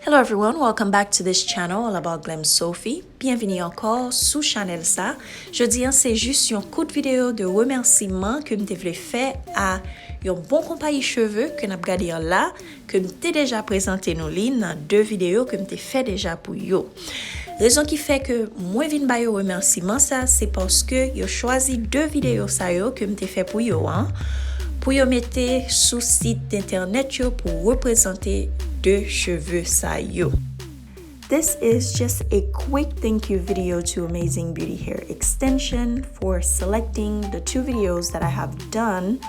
Hello everyone, welcome back to this channel, Allaboutglamsophie. Bienvenue encore sous channel ça. Jeudi, c'est juste une courte vidéo de remerciement que je voulais faire à un bon compagnie cheveux que n'a regardé là, que je déjà présenté nous dans deux vidéos que je fait déjà pour yo. Raison qui fait que moi vinn ba yo remerciement ça, c'est parce que yo choisi deux vidéos ça yo que je fait pour yo pour yo mettre sous site internet yo pour représenter deux cheveux ça yo. This is just a quick thank you video to Amazing Beauty Hair Extension for selecting the two videos that I have done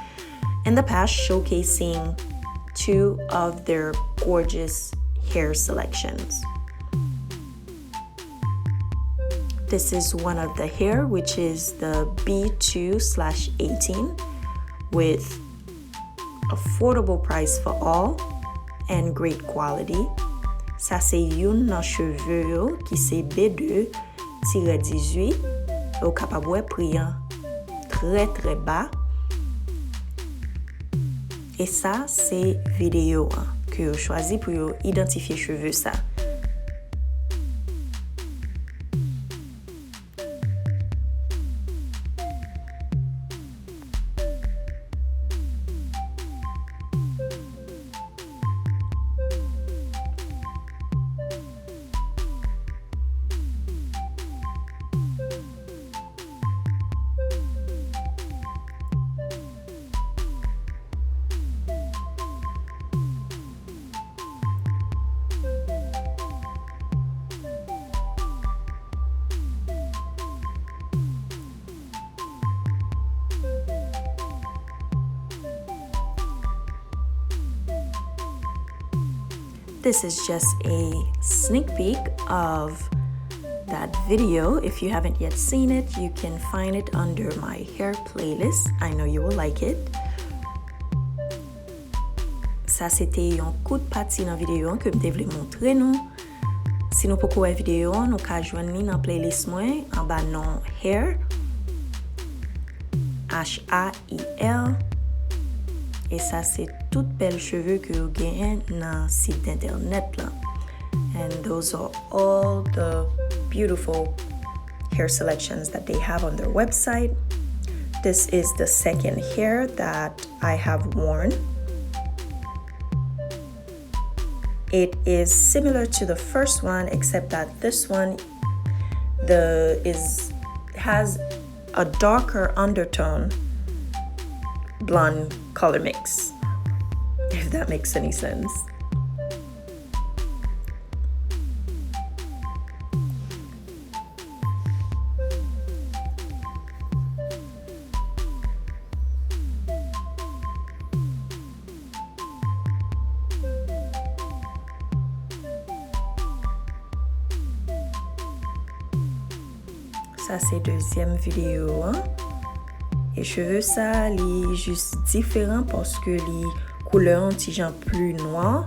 in the past showcasing two of their gorgeous hair selections. This is one of the hair, which is the B2/18 with affordable price for all and great quality. Ça c'est une nan cheveux qui c'est B2-18 au capable prix très très bas. Et ça c'est vidéo que je choisi pour identifier cheveux ça. This is just a sneak peek of that video. If you haven't yet seen it, you can find it under my hair playlist. I know you will like it. Ça c'était un coup de partie dans vidéo que je voulais montrer nous. Si nous pouvons voir vidéo, nous pouvons joindre dans playlist moi en bas non hair HAIL. Et ça c'est toutes belles cheveux que vous gagnez dans site internet là. And those are all the beautiful hair selections that they have on their website. This is the second hair that I have worn. It is similar to the first one except that this one has a darker undertone blonde color mix, if that makes any sense. Ça c'est deuxième vidéo et cheveux ça les juste différent parce que les couleurs ont un plus noir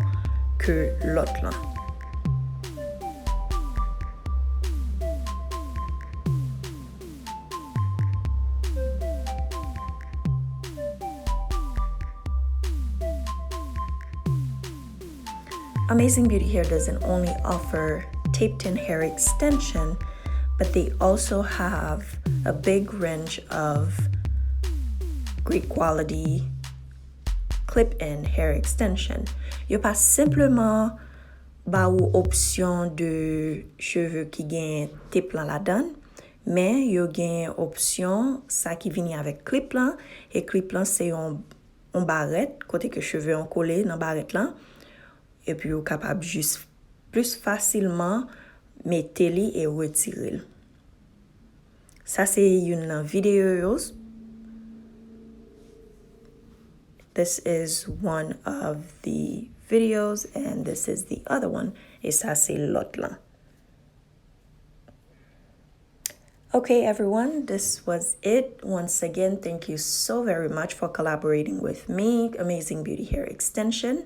que l'autre là. Amazing Beauty Hair doesn't only offer taped in hair extension, but they also have a big range of great quality clip-in hair extension. Yo pas simplement ba ou option de cheveux qui gagne tape là là-dedans, mais yo gagne option ça qui vient avec clip là et clip là c'est on barrette côté que cheveux ont collé dans barrette là et puis yo capable juste plus facilement mettre li et retirer. Ça c'est une vidéo. This is one of the videos and this is the other one. Et ça c'est l'autre là. Okay everyone, this was it. Once again, thank you so very much for collaborating with me, Amazing Beauty Hair Extension.